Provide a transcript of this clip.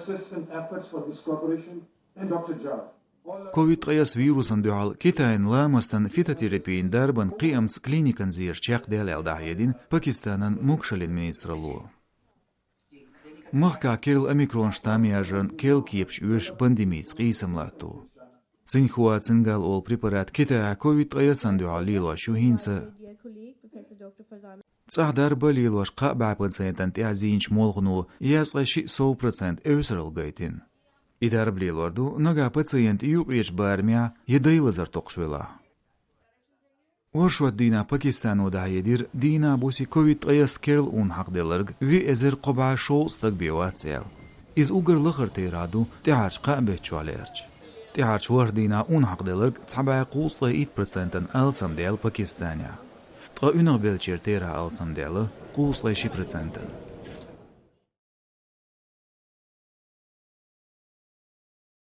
persistent efforts for this cooperation, and Dr. Jha. COVID-19 vīrusan dual Kitayn lāmastan fitoterapijin darban qiyams klinikan zir Čeq dēlēl dāhyedin Pakistanan mukšalin ministralu. Mahkā Kiril Omikron štāmiyāžan Kiril kiepš uš pandemijas qīsamlātu. Zinhua zingal ol preparat Kitaya COVID-19 dual līlo šuhinsa. Tsādarba līloš qābāpadsēntan tiazīņš molgunu jāsqaši 100% ösaril gaitin. İdarib līlordu nagā paciент yuqieš bārmjā yedayilazar toqshwela. Orshwat dīnā Pakistanu dāyedir dīnā būsi COVID-19 Kiril un haqdelarg vi ezer qobā šol stagbiewātsēl. Iz ugar laqar teirādu tiārch qābēchwālērch. Tiārch war dīnā un haqdelarg tsabā qūsla 1% alsam dēl Pakistanā. Tra unaqbelchir teirā alsam dēla qūsla 1%.